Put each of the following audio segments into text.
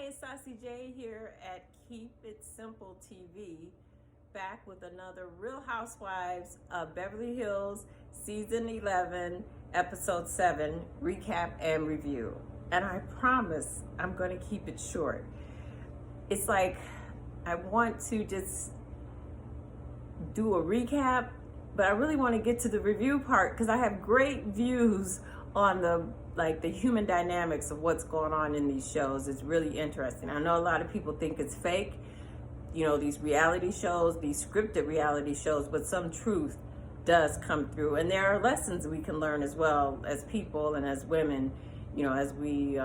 It's Saucy J here at Keep It Simple TV, back with another Real Housewives of Beverly Hills Season 11, Episode 7, recap and review. And I promise I'm going to keep it short. It's like I want to just do a recap, but I really want to get to the review part because I have great views on the human dynamics of what's going on in these shows. It's really interesting. I know a lot of people think it's fake, these reality shows, these scripted reality shows, but some truth does come through. And there are lessons we can learn as well as people and as women, as we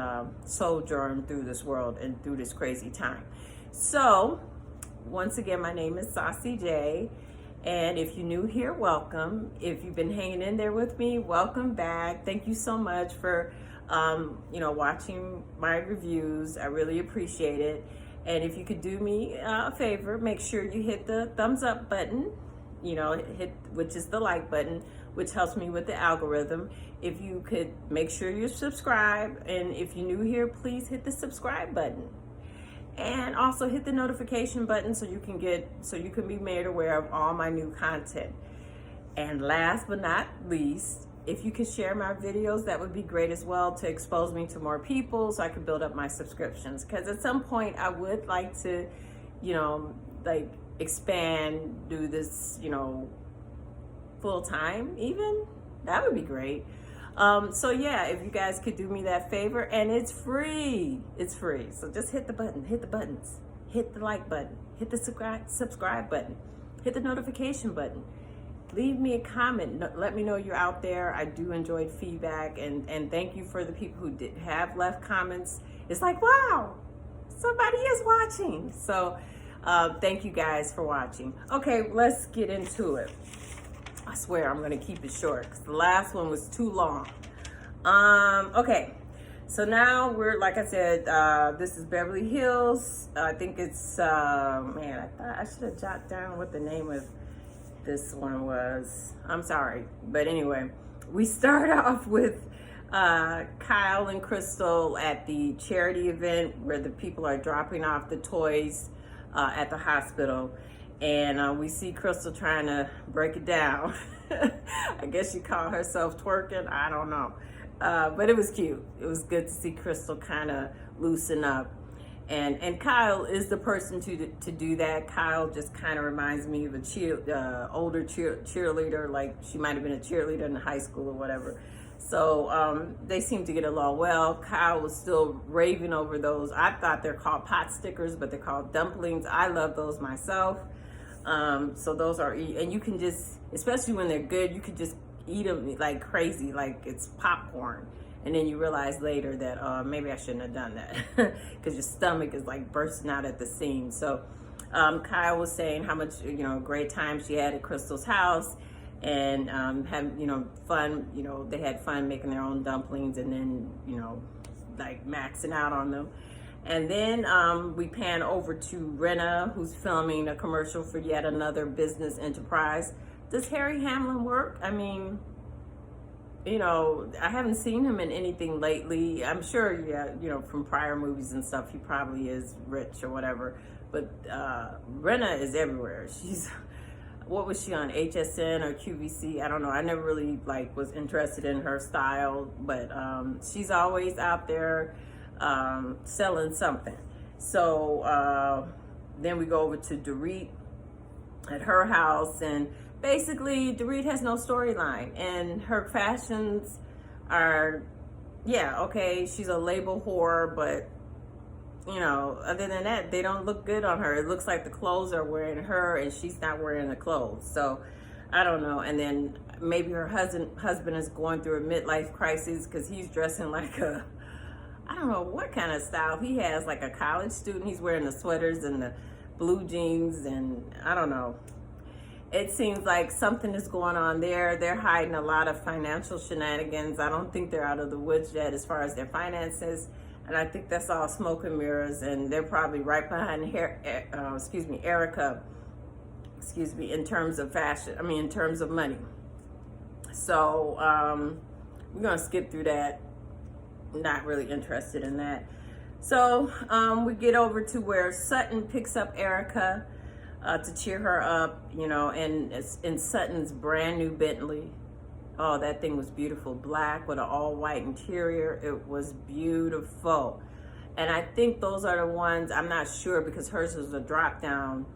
sojourn through this world and through this crazy time. So, once again, my name is Saucy J. And if you're new here, welcome. If you've been hanging in there with me, welcome back. Thank you so much for, watching my reviews. I really appreciate it. And if you could do me a favor, make sure you hit the thumbs up button, which is the like button, which helps me with the algorithm. If you could make sure you subscribe. And if you're new here, please hit the subscribe button. And also hit the notification button so you can be made aware of all my new content. And last but not least, if you could share my videos, that would be great as well, to expose me to more people so I could build up my subscriptions. Because at some point I would like to, expand, do this, full time even. That would be great. So yeah, if you guys could do me that favor, and it's free. So just hit the button, hit the buttons, hit the like button, hit the subscribe button, hit the notification button. Leave me a comment. Let me know you're out there. I do enjoy feedback, and thank you for the people who have left comments. It's like, wow, somebody is watching. So thank you guys for watching. Okay, let's get into it. I swear I'm gonna keep it short because the last one was too long. Okay, so now we're, like I said, this is Beverly Hills. I think it's, man, I thought I should have jotted down what the name of this one was. I'm sorry, but anyway, we start off with Kyle and Crystal at the charity event where the people are dropping off the toys at the hospital. And we see Crystal trying to break it down. I guess she called herself twerking. I don't know. But it was cute. It was good to see Crystal kind of loosen up. And Kyle is the person to do that. Kyle just kind of reminds me of a older cheerleader. Like she might have been a cheerleader in high school or whatever. So they seem to get along well. Kyle was still raving over those. I thought they're called pot stickers, but they're called dumplings. I love those myself. So those are, and you can just, especially when they're good, you can just eat them like crazy, like it's popcorn. And then you realize later that maybe I shouldn't have done that because your stomach is like bursting out at the seams. So Kyle was saying how much, great time she had at Crystal's house, and had, fun, they had fun making their own dumplings, and then, like maxing out on them. And then we pan over to Rinna, who's filming a commercial for yet another business enterprise. Does Harry Hamlin work? I mean, I haven't seen him in anything lately. I'm sure, yeah, from prior movies and stuff, he probably is rich or whatever. But Rinna is everywhere. She's, what was she on, HSN or QVC? I don't know. I never really was interested in her style, but she's always out there selling something. So then we go over to Dorit at her house, and basically Dorit has no storyline, and her fashions are, yeah, okay, she's a label whore, but other than that, they don't look good on her. It looks like the clothes are wearing her and she's not wearing the clothes. So I don't know. And then maybe her husband is going through a midlife crisis because he's dressing like a, I don't know what kind of style he has, like a college student. He's wearing the sweaters and the blue jeans, and I don't know. It seems like something is going on there. They're hiding a lot of financial shenanigans. I don't think they're out of the woods yet as far as their finances. And I think that's all smoke and mirrors, and they're probably right behind Erica, in terms of fashion, in terms of money. So we're gonna skip through that. Not really interested in that. So we get over to where Sutton picks up Erica to cheer her up, you know, and it's in Sutton's brand new Bentley. Oh, that thing was beautiful, black with an all-white interior. It was beautiful. And I think those are the ones, I'm not sure because hers was a drop down.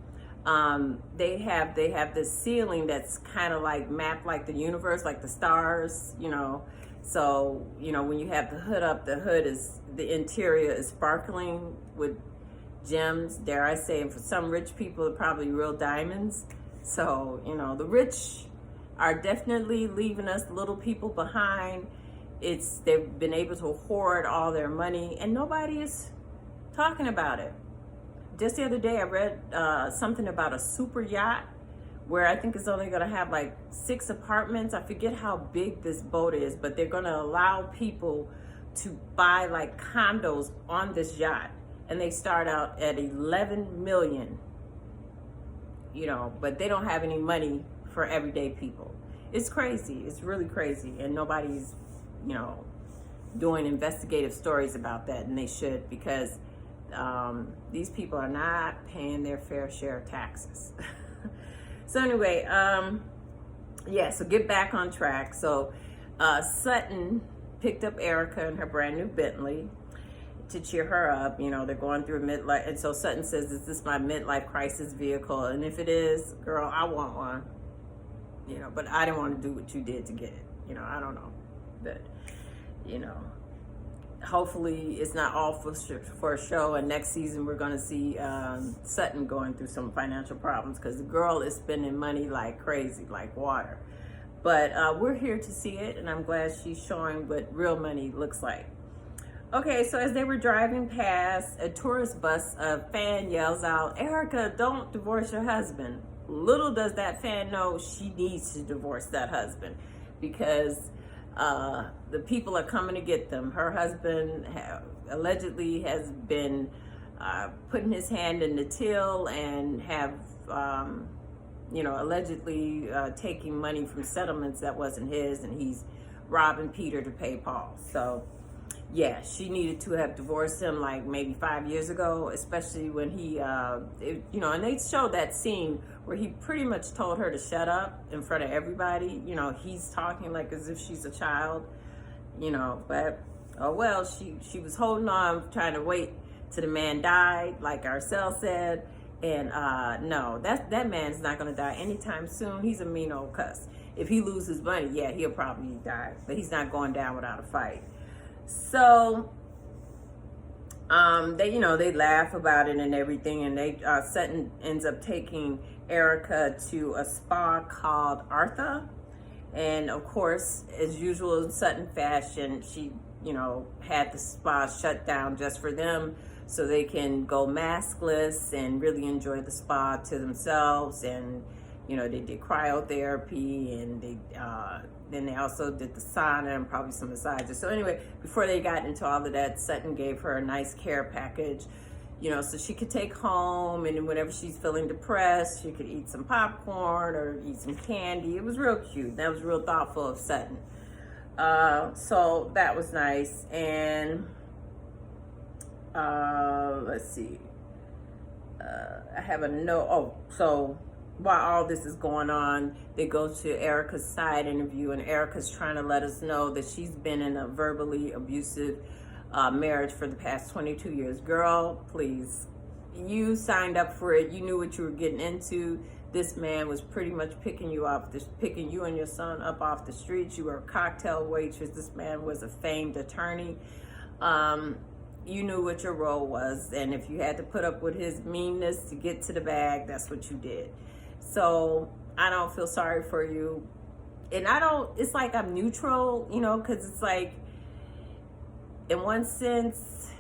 They have this ceiling that's kind of like mapped like the universe, like the stars, you know. So, you know, when you have the hood up, the interior is sparkling with gems, dare I say, and for some rich people, probably real diamonds. So, you know, the rich are definitely leaving us little people behind. They've been able to hoard all their money and nobody is talking about it. Just the other day, I read something about a super yacht where I think it's only going to have like 6 apartments. I forget how big this boat is, but they're going to allow people to buy like condos on this yacht. And they start out at 11 million, you know, but they don't have any money for everyday people. It's crazy. It's really crazy. And nobody's, you know, doing investigative stories about that. And they should, because these people are not paying their fair share of taxes. So anyway, yeah, so get back on track. So Sutton picked up Erica in her brand new Bentley to cheer her up. You know, they're going through a midlife. And so Sutton says, is this my midlife crisis vehicle? And if it is, girl, I want one. You know, but I didn't want to do what you did to get it. You know, I don't know. But, you know, hopefully it's not all for a show. And next season we're going to see Sutton going through some financial problems because the girl is spending money like crazy, like water. But we're here to see it, and I'm glad she's showing what real money looks like. Okay, so as they were driving past a tourist bus, a fan yells out, "Erica, don't divorce your husband." Little does that fan know she needs to divorce that husband because the people are coming to get them. Her husband allegedly has been putting his hand in the till and have, you know, allegedly taking money from settlements that wasn't his, and he's robbing Peter to pay Paul. So yeah, she needed to have divorced him like maybe 5 years ago, especially when he, you know, and they showed that scene where he pretty much told her to shut up in front of everybody. You know, he's talking like as if she's a child, you know, but oh well, she was holding on, trying to wait till the man died, like Garcelle said. And no, that man's not gonna die anytime soon. He's a mean old cuss. If he loses money, yeah, he'll probably die, but he's not going down without a fight. So they, you know, they laugh about it and everything, and they Sutton ends up taking Erica to a spa called Artha, and of course, as usual in Sutton fashion, she, you know, had the spa shut down just for them so they can go maskless and really enjoy the spa to themselves. And you know, they did cryotherapy, and then they also did the sauna and probably some massages. So anyway, before they got into all of that, Sutton gave her a nice care package, you know, so she could take home, and then whenever she's feeling depressed, she could eat some popcorn or eat some candy. It was real cute. That was real thoughtful of Sutton. So that was nice. And let's see. I have a note. Oh, so while all this is going on, they go to Erica's side interview, and Erica's trying to let us know that she's been in a verbally abusive marriage for the past 22 years. Girl, please. You signed up for it. You knew what you were getting into. This man was pretty much picking you and your son up off the streets. You were a cocktail waitress. This man was a famed attorney. You knew what your role was, and if you had to put up with his meanness to get to the bag, that's what you did. So I don't feel sorry for you, and it's like I'm neutral, you know, because it's like, in one sense,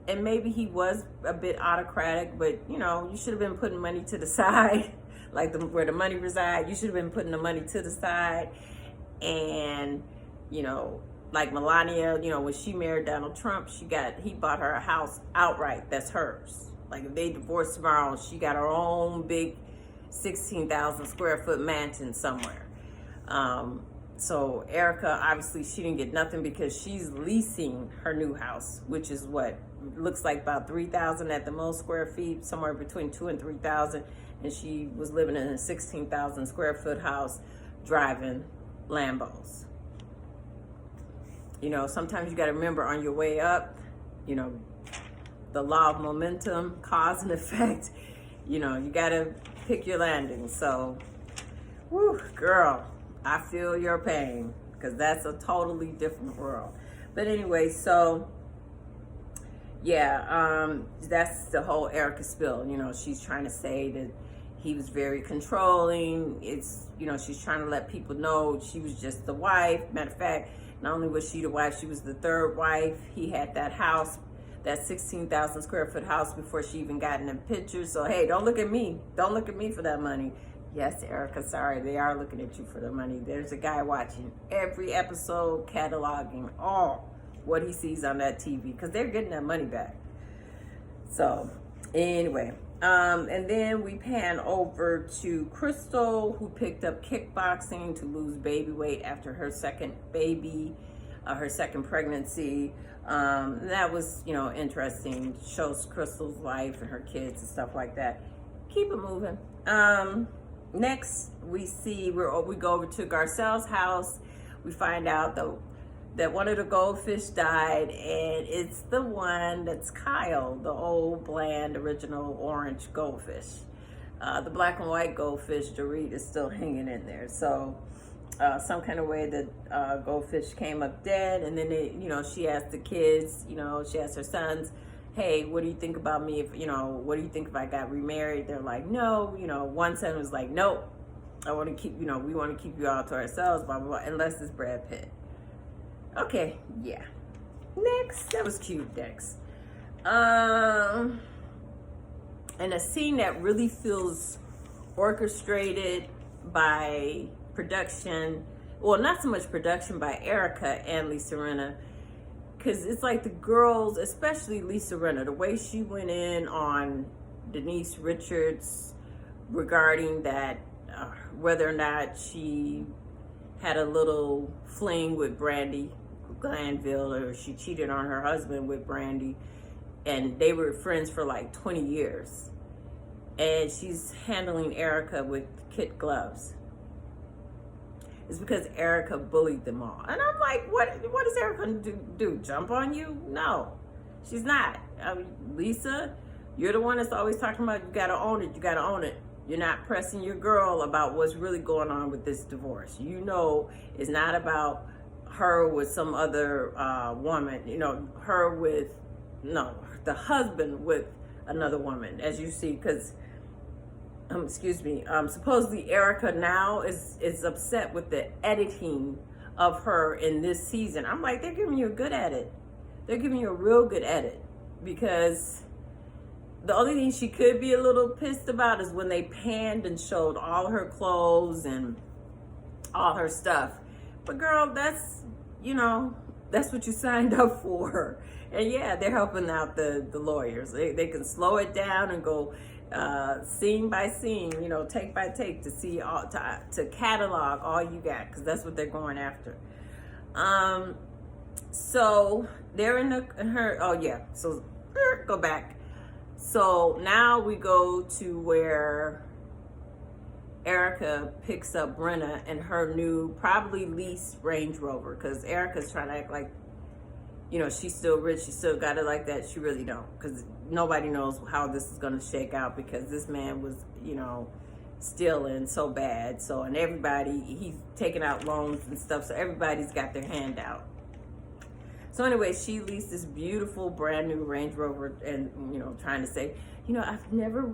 and maybe he was a bit autocratic, but you know, you should have been putting money to the side, like where the money resides. You should have been putting the money to the side, and you know, like Melania, you know, when she married Donald Trump, he bought her a house outright that's hers. Like if they divorced tomorrow, she got her own big 16,000 square foot mansion somewhere. So Erica, obviously, she didn't get nothing because she's leasing her new house, which is what looks like about 3,000 at the most square feet, somewhere between 2,000 and 3,000. And she was living in a 16,000 square foot house, driving Lambos. You know, sometimes you got to remember on your way up, you know, the law of momentum, cause and effect. You know, you got to pick your landing. So, whew, girl, I feel your pain, because that's a totally different world. But anyway, so yeah, that's the whole Erica spill. You know, she's trying to say that he was very controlling. It's, you know, she's trying to let people know she was just the wife. Matter of fact, not only was she the wife, she was the third wife. He had that house, that 16,000 square foot house, before she even got in the picture. So, hey, don't look at me. Don't look at me for that money. Yes, Erica, sorry, they are looking at you for the money. There's a guy watching every episode, cataloging all what he sees on that TV, because they're getting that money back. So, anyway, and then we pan over to Crystal, who picked up kickboxing to lose baby weight after her second baby, her second pregnancy. That was, you know, interesting. Shows Crystal's life and her kids and stuff like that. Keep it moving. Next, we go over to Garcelle's house. We find out that one of the goldfish died, and it's the one that's Kyle, the old bland original orange goldfish. The black and white goldfish, Dorit, is still hanging in there. So some kind of way that goldfish came up dead, and then you know, she asked the kids, you know, she asked her sons, hey, what do you think about me if, you know, what do you think if I got remarried? They're like, no. You know, one son was like, nope, I want to keep, you know, we want to keep you all to ourselves, blah, blah, blah, unless it's Brad Pitt. Okay, yeah. Next, that was cute. Next. And a scene that really feels orchestrated by production, well, not so much production, by Erica and Lisa Rinna. Because it's like the girls, especially Lisa Rinna, the way she went in on Denise Richards regarding that, whether or not she had a little fling with Brandy Glanville, or she cheated on her husband with Brandy, and they were friends for like 20 years. And she's handling Erica with kid gloves. It's because Erica bullied them all. And I'm like, what is Erica going to do? Jump on you? No, she's not. I mean, Lisa, you're the one that's always talking about you got to own it. You got to own it. You're not pressing your girl about what's really going on with this divorce. You know, it's not about her with some other woman. You know, her with, no, the husband with another woman, as you see, because supposedly Erica now is upset with the editing of her in this season. I'm like, they're giving you a good edit. They're giving you a real good edit, because the only thing she could be a little pissed about is when they panned and showed all her clothes and all her stuff. But girl, that's, you know, that's what you signed up for. And yeah, they're helping out the lawyers. They can slow it down and go scene by scene, you know, take by take, to see all, to catalog all you got, because that's what they're going after. So they're in her, oh yeah, so go back. So now we go to where Erica picks up Rinna in her new, probably leased Range Rover, because Erica's trying to act like, you know, she's still rich, she still got it like that. She really don't, because nobody knows how this is going to shake out, because this man was, you know, stealing so bad. So, and everybody, he's taking out loans and stuff, so everybody's got their hand out. So anyway, she leased this beautiful brand new Range Rover, and, you know, trying to say, you know, I've never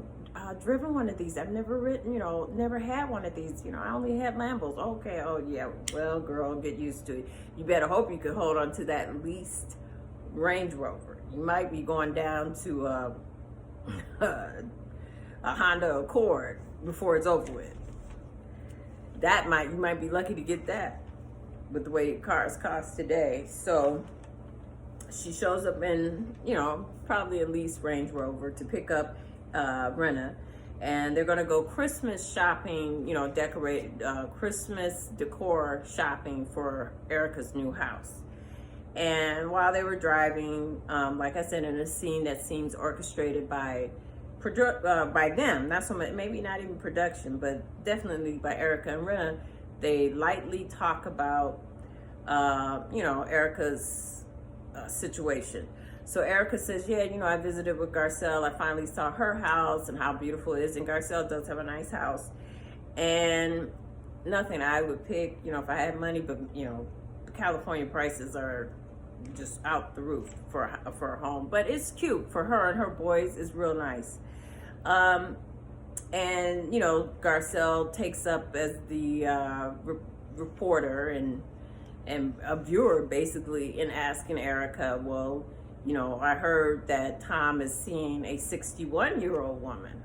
driven one of these. I've never ridden, you know, never had one of these. You know, I only had Lambos. Okay, oh yeah, well, girl, get used to it. You better hope you can hold on to that leased Range Rover. You might be going down to a Honda Accord before it's over with. You might be lucky to get that with the way cars cost today. So she shows up in, you know, probably a leased Range Rover to pick up Rinna. and they're gonna go Christmas shopping, you know, decorate Christmas decor shopping for Erica's new house. And while they were driving, like I said, in a scene that seems orchestrated by them, not so much, maybe not even production, but definitely by Erica and Rinna, they lightly talk about, you know, Erica's situation. So Erica says, yeah, you know, I visited with Garcelle. I finally saw her house and how beautiful it is. And Garcelle does have a nice house. And nothing I would pick, you know, if I had money, but, you know, the California prices are just out the roof for a home. But it's cute for her and her boys. It's real nice. And, you know, Garcelle takes up as the reporter and a viewer, basically, in asking Erica, well, you know, I heard that Tom is seeing a 61-year-old woman.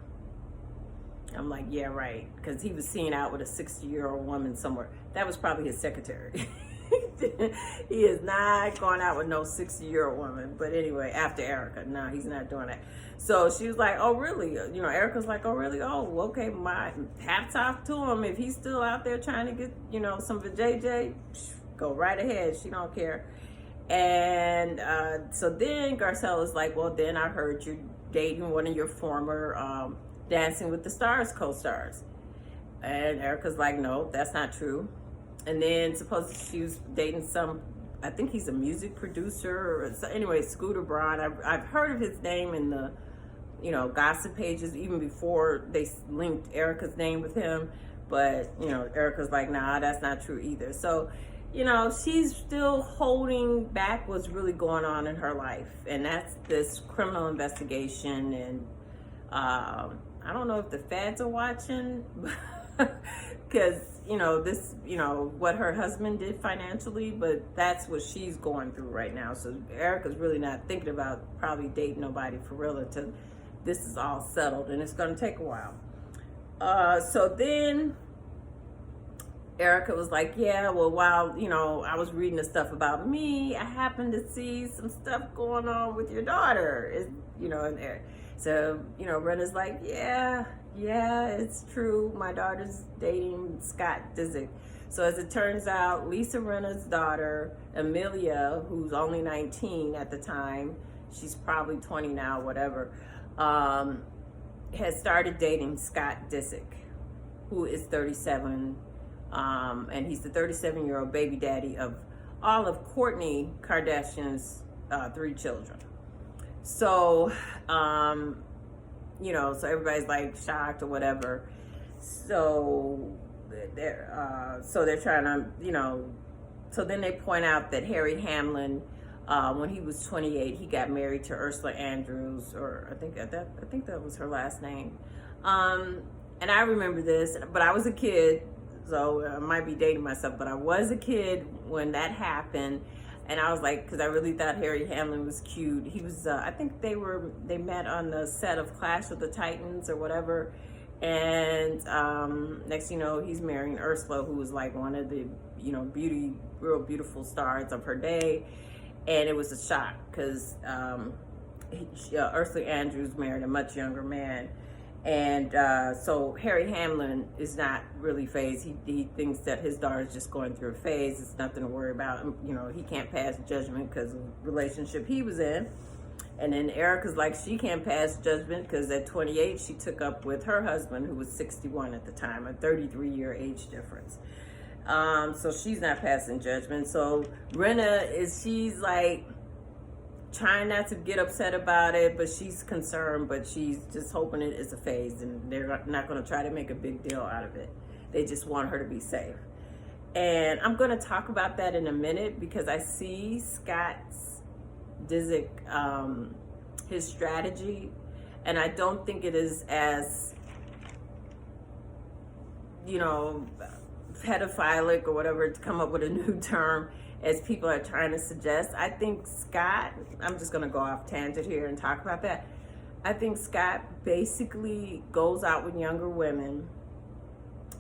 I'm like, yeah, right. Because he was seen out with a 60-year-old woman somewhere. That was probably his secretary. He is not going out with no 60-year-old woman. But anyway, after Erica, no, he's not doing that. So she was like, oh, really? You know, Erica's like, oh, really? Oh, okay, my hats off to him. If he's still out there trying to get, you know, some vajayjay, go right ahead. She don't care. And so then Garcelle is like, well, then I heard you're dating one of your former Dancing with the Stars co-stars. And Erica's like, no, that's not true. And then supposedly she was dating some, I think he's a music producer. Or so, anyway, Scooter Braun. I've heard of his name in the, you know, gossip pages even before they linked Erica's name with him. But, you know, Erica's like, nah, that's not true either. So, you know, she's still holding back what's really going on in her life. And that's this criminal investigation. And I don't know if the feds are watching, because, you know, this, you know, what her husband did financially, but that's what she's going through right now. So Erica's really not thinking about probably dating nobody for real until this is all settled. And it's going to take a while. So then Erica was like, yeah, well, while, you know, I was reading the stuff about me, I happened to see some stuff going on with your daughter, you know, in there. So, you know, Rinna's like, yeah, it's true. My daughter's dating Scott Disick. So as it turns out, Lisa Rinna's daughter, Amelia, who's only 19 at the time, she's probably 20 now, whatever, has started dating Scott Disick, who is 37. And he's the 37-year-old baby daddy of all of Kourtney Kardashian's 3 children. So, you know, so everybody's like shocked or whatever. So they're trying to, you know, so then they point out that Harry Hamlin, when he was 28, he got married to Ursula Andrews, or I think that was her last name. And I remember this, but I was a kid. So I might be dating myself, but I was a kid when that happened. And I was like, because I really thought Harry Hamlin was cute. He was, I think they met on the set of Clash of the Titans or whatever. And next you know, he's marrying Ursula, who was like one of the, you know, real beautiful stars of her day. And it was a shock because Ursula Andrews married a much younger man. And so Harry Hamlin is not really fazed. He thinks that his daughter is just going through a phase. It's nothing to worry about. You know, he can't pass judgment because of the relationship he was in. And then Erica's like, she can't pass judgment because at 28, she took up with her husband, who was 61 at the time, a 33-year age difference. So she's not passing judgment. So Rinna she's like, trying not to get upset about it, but she's concerned, but she's just hoping it is a phase, and they're not going to try to make a big deal out of it. They just want her to be safe. And I'm going to talk about that in a minute, because I see Scott Disick, his strategy, and I don't think it is as, you know, pedophilic or whatever, to come up with a new term, as people are trying to suggest. I think Scott, I'm just going to go off tangent here and talk about that. I think Scott basically goes out with younger women,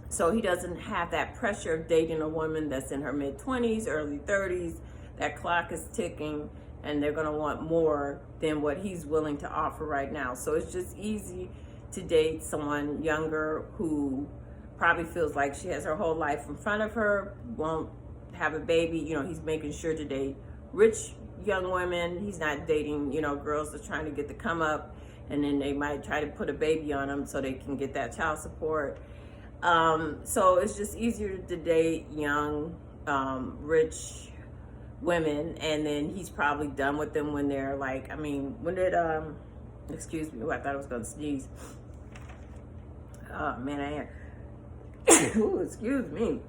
so he doesn't have that pressure of dating a woman that's in her mid-20s, early 30s. That clock is ticking, and they're going to want more than what he's willing to offer right now. So it's just easy to date someone younger who probably feels like she has her whole life in front of her, won't have a baby. You know, he's making sure to date rich young women. He's not dating, you know, girls that are trying to get the come up, and then they might try to put a baby on them so they can get that child support. So it's just easier to date young, rich women, and then he's probably done with them when they're like, I mean, when did, excuse me, I thought I was going to sneeze. Oh, man, I am. Ooh, excuse me.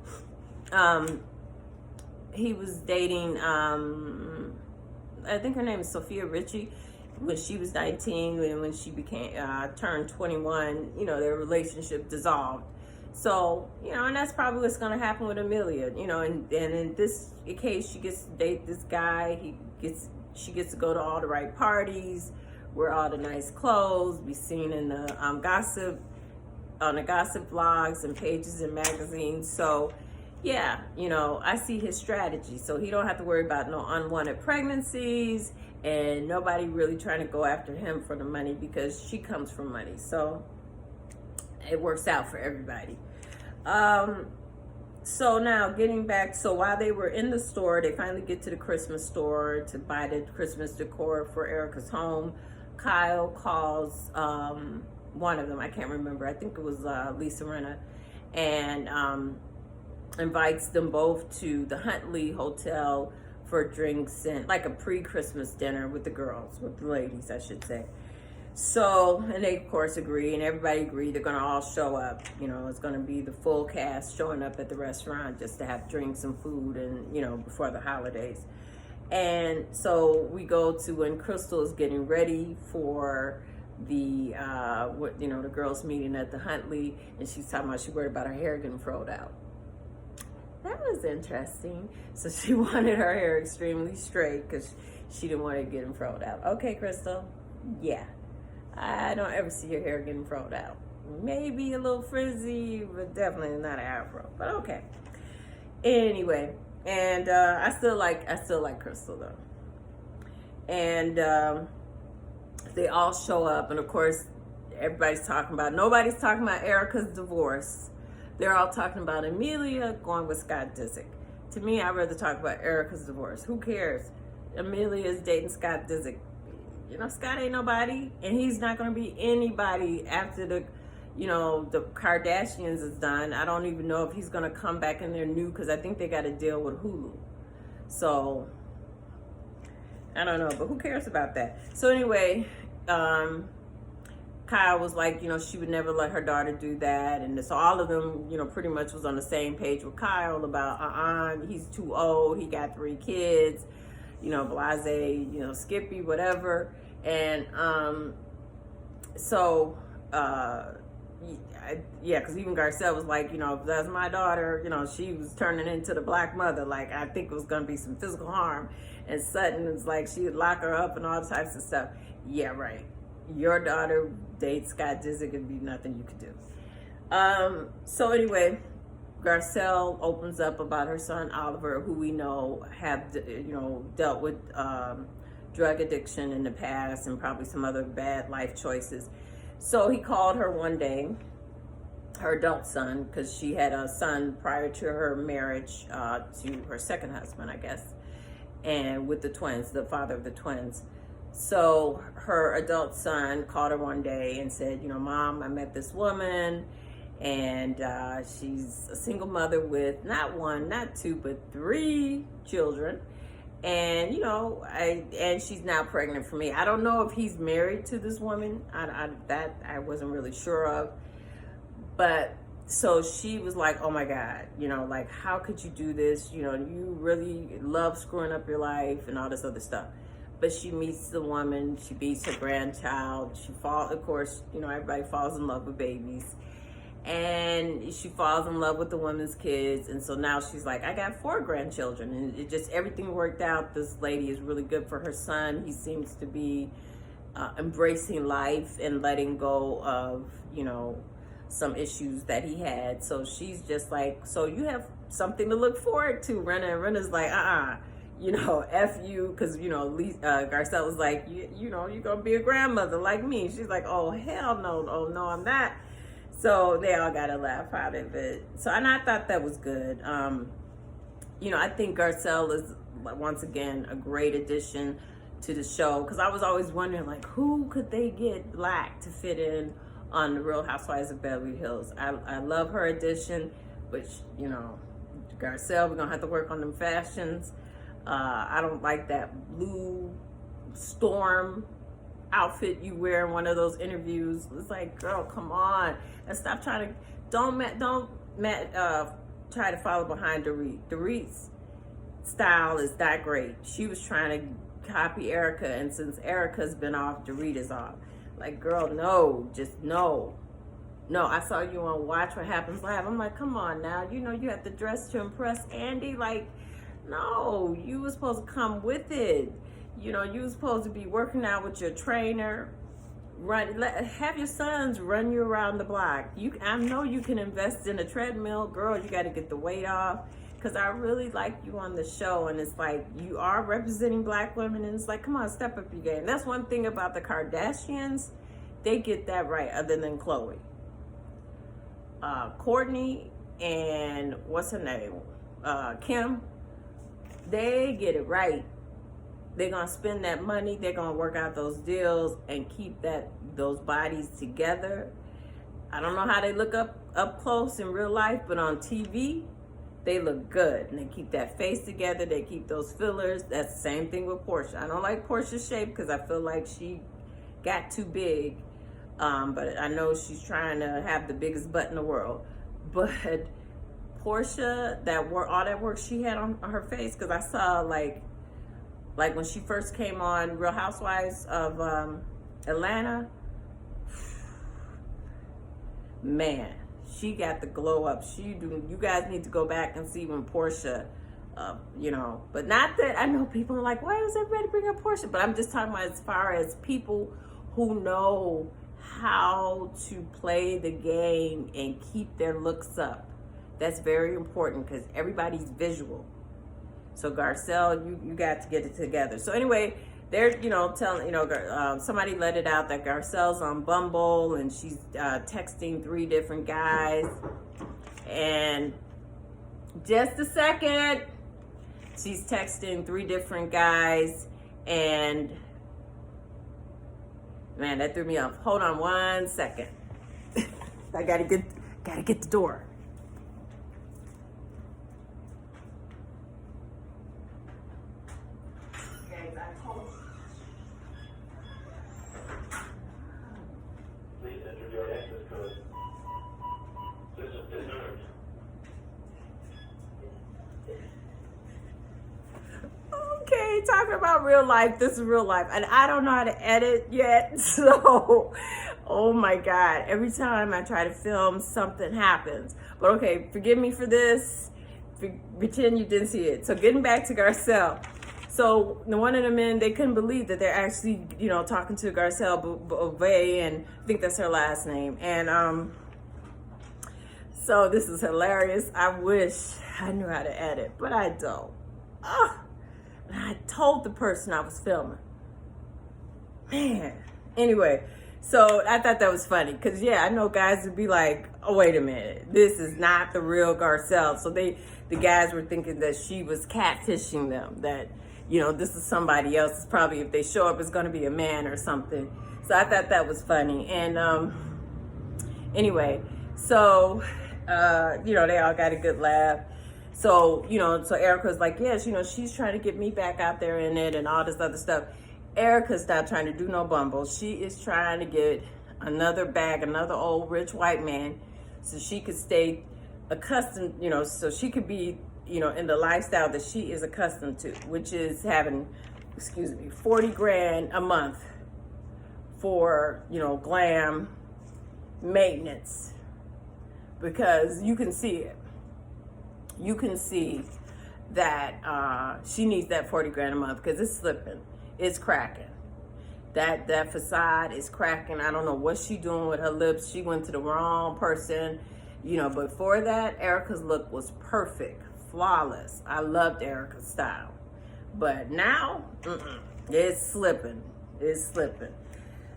He was dating, I think her name is Sophia Richie, when she was 19, and when she became, turned 21, you know, their relationship dissolved. So, you know, and that's probably what's going to happen with Amelia, you know, and in this case, she gets to date this guy. She gets to go to all the right parties, wear all the nice clothes, be seen in the gossip blogs and pages and magazines. So, yeah, you know, I see his strategy. So he don't have to worry about no unwanted pregnancies, and nobody really trying to go after him for the money, because she comes from money. So it works out for everybody. So now getting back, so while they were in the store, they finally get to the Christmas store to buy the Christmas decor for Erica's home. Kyle calls one of them, I can't remember, I think it was Lisa Rinna, and invites them both to the Huntley Hotel for drinks and like a pre-Christmas dinner with the girls, with the ladies, I should say. So, and they of course agree, and everybody agreed they're gonna all show up. You know, it's gonna be the full cast showing up at the restaurant just to have drinks and food, and you know, before the holidays. And so we go to when Crystal is getting ready for the the girls meeting at the Huntley, and she's talking about she worried about her hair getting froed out. That was interesting. So she wanted her hair extremely straight because she didn't want it getting froed out. Okay, Crystal. Yeah. I don't ever see your hair getting froed out. Maybe a little frizzy, but definitely not an afro. But okay. Anyway, and I still like Crystal though. And they all show up, and of course, nobody's talking about Erica's divorce. They're all talking about Amelia going with Scott Disick. To me, I'd rather talk about Erica's divorce. Who cares? Amelia is dating Scott Disick. You know, Scott ain't nobody, and he's not going to be anybody after the Kardashians is done. I don't even know if he's going to come back in there new, because I think they got to deal with Hulu. So, I don't know, but who cares about that? So anyway, Kyle was like, you know, she would never let her daughter do that. And so all of them, you know, pretty much was on the same page with Kyle about, he's too old. He got 3 kids, you know, blase, you know, Skippy, whatever. And because even Garcelle was like, you know, if that's my daughter, you know, she was turning into the black mother. Like, I think it was going to be some physical harm. And Sutton was like, she would lock her up and all types of stuff. Yeah, right. Your daughter dates Scott Disick, it'd be nothing you could do. So anyway, Garcelle opens up about her son Oliver, who we know dealt with drug addiction in the past and probably some other bad life choices. So he called her one day, her adult son, because she had a son prior to her marriage to her second husband, I guess, and with the twins, the father of the twins. So her adult son called her one day and said, you know, Mom, I met this woman, and she's a single mother with not 1, not 2, but 3 children. And, you know, and she's now pregnant for me. I don't know if he's married to this woman. That I wasn't really sure of. But so she was like, oh my God, you know, like, how could you do this? You know, you really love screwing up your life and all this other stuff. But she meets the woman, she beats her grandchild. Of course, you know, everybody falls in love with babies. And she falls in love with the woman's kids. And so now she's like, I got 4 grandchildren. And it just, everything worked out. This lady is really good for her son. He seems to be embracing life and letting go of, you know, some issues that he had. So she's just like, so you have something to look forward to, Rinna. And Rinna's like, F you, because, Garcelle was like, you're going to be a grandmother like me. She's like, oh, hell no. Oh, no, I'm not. So they all got a laugh out of it. And I thought that was good. I think Garcelle is, once again, a great addition to the show, because I was always wondering, like, who could they get black to fit in on the Real Housewives of Beverly Hills. I love her addition, but Garcelle, we're gonna have to work on them fashions. I don't like that blue storm outfit you wear in one of those interviews. It's like, girl, come on, and stop trying to don't try to follow behind Dorit. Dorit's style is that great. She was trying to copy Erica, and since Erica's been off, Dorit is off. Like, girl, no, just no. No, I saw you on Watch What Happens Live. I'm like, come on now. You have to dress to impress Andy. Like, no, you were supposed to come with it. You were supposed to be working out with your trainer. Have your sons run you around the block. I know you can invest in a treadmill. Girl, you got to get the weight off. Because I really like you on the show, and it's like, you are representing black women, and it's like, come on, step up your game. That's one thing about the Kardashians. They get that right, other than Khloe. Kourtney and what's her name? Kim, they get it right. They're going to spend that money. They're going to work out those deals and keep those bodies together. I don't know how they look up close in real life, but on TV, they look good, and they keep that face together. They keep those fillers. That's the same thing with Portia. I don't like Portia's shape because I feel like she got too big. But I know she's trying to have the biggest butt in the world. But Portia, all that work she had on her face, because I saw like when she first came on Real Housewives of Atlanta, man, she got the glow up. You guys need to go back and see when Portia, but not that I know people are like, why does everybody bring up Portia? But I'm just talking about as far as people who know how to play the game and keep their looks up. That's very important because everybody's visual. So Garcelle, you got to get it together. So anyway, they're, telling, somebody let it out that Garcelle's on Bumble and she's texting 3 different guys. And just a second, she's texting 3 different guys, and man, that threw me off. Hold on 1 second. I gotta get the door. Talking about real life, this is real life, and I don't know how to edit yet, so oh my god, every time I try to film, something happens. But okay, forgive me for this. Pretend you didn't see it. So getting back to Garcelle, so one of the men, they couldn't believe that they're actually talking to Garcelle Beauvais, and I think that's her last name. And so this is hilarious. I wish I knew how to edit, but I don't. I told the person I was filming. Man. Anyway, so I thought that was funny. Because, I know guys would be like, oh, wait a minute. This is not the real Garcelle. So the guys were thinking that she was catfishing them. That, this is somebody else. It's probably, if they show up, it's going to be a man or something. So I thought that was funny. And anyway, so, they all got a good laugh. So, so Erica's like, yes, she's trying to get me back out there in it and all this other stuff. Erica's not trying to do no Bumble. She is trying to get another old rich white man so she could stay accustomed, so she could be, in the lifestyle that she is accustomed to, which is having, 40 grand a month for, glam maintenance, because you can see it. You can see that she needs that 40 grand a month because it's slipping. It's cracking. That facade is cracking. I don't know what she's doing with her lips. She went to the wrong person, but for that, Erica's look was perfect, flawless. I loved Erica's style. But now, it's slipping. It's slipping.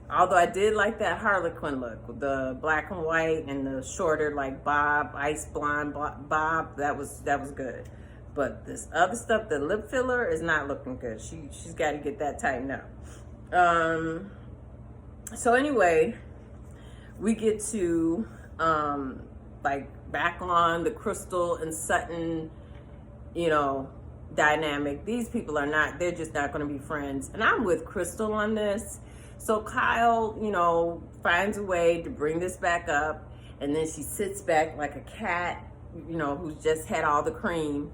Although I did like that Harlequin look with the black and white and the shorter like bob, ice blonde bob. That was good. But this other stuff, the lip filler, is not looking good. She's got to get that tightened up. So anyway, we get to like back on the Crystal and Sutton, you know, dynamic. These people are not, they're just not going to be friends. And I'm with Crystal on this. So Kyle, you know, finds a way to bring this back up, and then she sits back like a cat, you know, who's just had all the cream.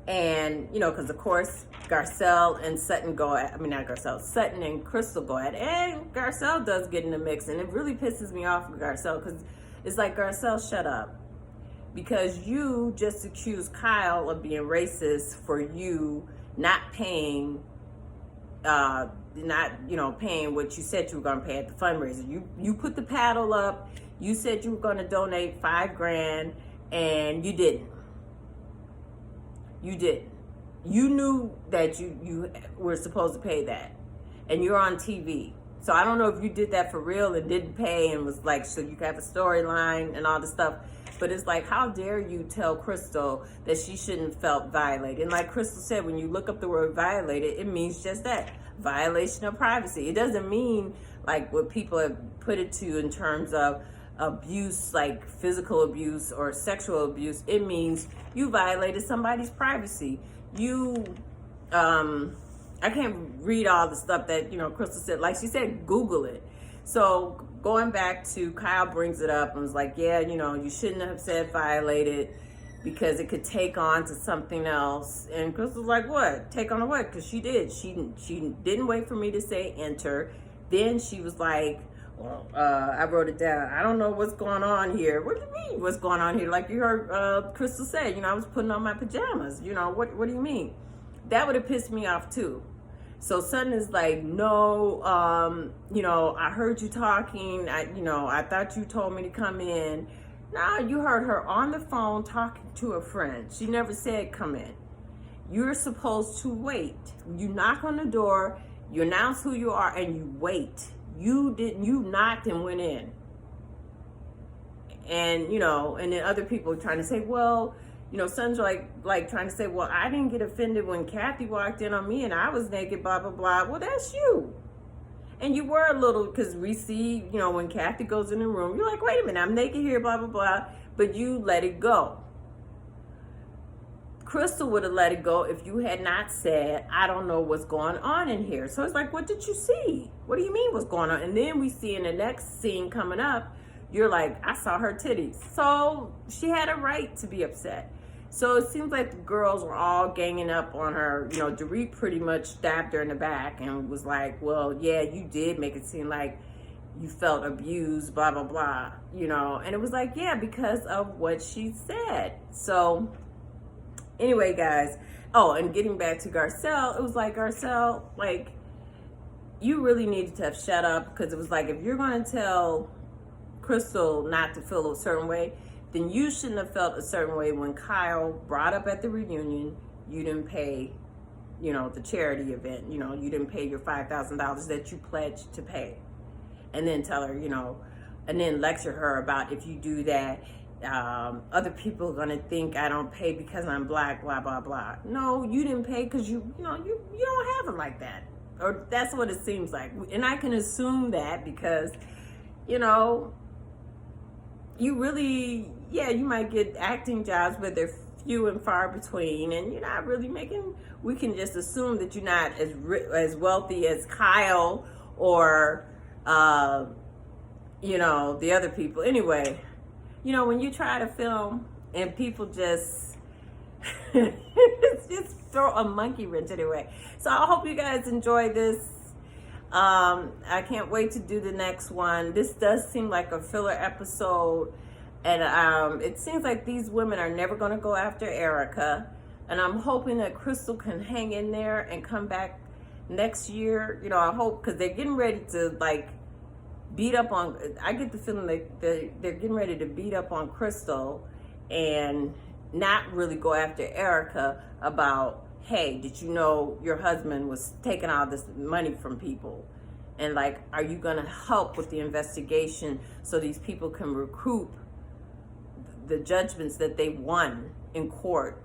And, you know, because of course Garcelle and Sutton go at, I mean, not Garcelle, Sutton and Crystal go at, and Garcelle does get in the mix. And it really pisses me off with Garcelle, because it's like, Garcelle, shut up. Because you just accused Kyle of being racist for you not paying, paying what you said you were going to pay at the fundraiser. You put the paddle up, you said you were going to donate $5,000, and you didn't. You didn't. You knew that you were supposed to pay that, and you're on TV. So I don't know if you did that for real and didn't pay and was like, so you could have a storyline and all this stuff. But it's like, how dare you tell Crystal that she shouldn't have felt violated? And like Crystal said, when you look up the word violated, it means just that, violation of privacy. It doesn't mean like what people have put it to in terms of abuse, like physical abuse or sexual abuse. It means you violated somebody's privacy. I can't read all the stuff that, you know, Crystal said. Like she said, Google it. So going back to Kyle brings it up and was like, yeah, you know, you shouldn't have said violated because it could take on to something else. And Crystal's like, what? Take on to what? Because she did. She didn't wait for me to say enter. Then she was like, well, I wrote it down. I don't know what's going on here. What do you mean what's going on here? Like you heard Crystal say, you know, I was putting on my pajamas. You know, what do you mean? That would have pissed me off too. So Sutton is like, no, you know, I heard you talking. I thought you told me to come in. Now you heard her on the phone talking to a friend. She never said come in. You're supposed to wait. You knock on the door, you announce who you are, and you wait. You knocked and went in. And, you know, and then other people are trying to say, well, you know, Sutton's like trying to say, well, I didn't get offended when Kathy walked in on me and I was naked, blah, blah, blah. Well, that's you. And you were a little, because we see, you know, when Kathy goes in the room, you're like, wait a minute, I'm naked here, blah, blah, blah. But you let it go. Crystal would have let it go if you had not said, I don't know what's going on in here. So it's like, what did you see? What do you mean what's going on? And then we see in the next scene coming up, you're like, I saw her titties. So she had a right to be upset. So it seems like the girls were all ganging up on her. You know, Dorit pretty much stabbed her in the back and was like, well, yeah, you did make it seem like you felt abused, blah, blah, blah, you know. And it was like, yeah, because of what she said. So anyway, guys. Oh, and getting back to Garcelle, it was like, Garcelle, like, you really needed to have shut up, because it was like, if you're going to tell Crystal not to feel a certain way, then you shouldn't have felt a certain way when Kyle brought up at the reunion, you didn't pay, you know, the charity event, you know, you didn't pay your $5,000 that you pledged to pay. And then tell her, you know, and then lecture her about, if you do that, other people are going to think I don't pay because I'm black, blah, blah, blah. No, you didn't pay because you don't have it like that. Or that's what it seems like. And I can assume that because, you know, you really, yeah, you might get acting jobs, but they're few and far between, and you're not really making, we can just assume that you're not as wealthy as Kyle or, you know, the other people. Anyway, you know, when you try to film and people just, just throw a monkey wrench anyway. So I hope you guys enjoy this. I can't wait to do the next one. This does seem like a filler episode, and it seems like these women are never going to go after Erica, and I'm hoping that Crystal can hang in there and come back next year. You know, I hope, because they're getting ready to like beat up on, I get the feeling like they're getting ready to beat up on Crystal and not really go after Erica about hey, did you know your husband was taking all this money from people? And like, are you going to help with the investigation so these people can recoup the judgments that they won in court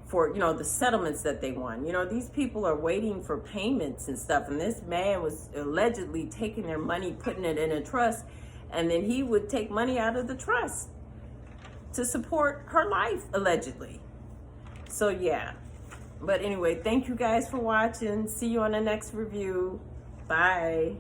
for, you know, the settlements that they won? You know, these people are waiting for payments and stuff. And this man was allegedly taking their money, putting it in a trust. And then he would take money out of the trust to support her life, allegedly. So yeah. But anyway, thank you guys for watching. See you on the next review. Bye.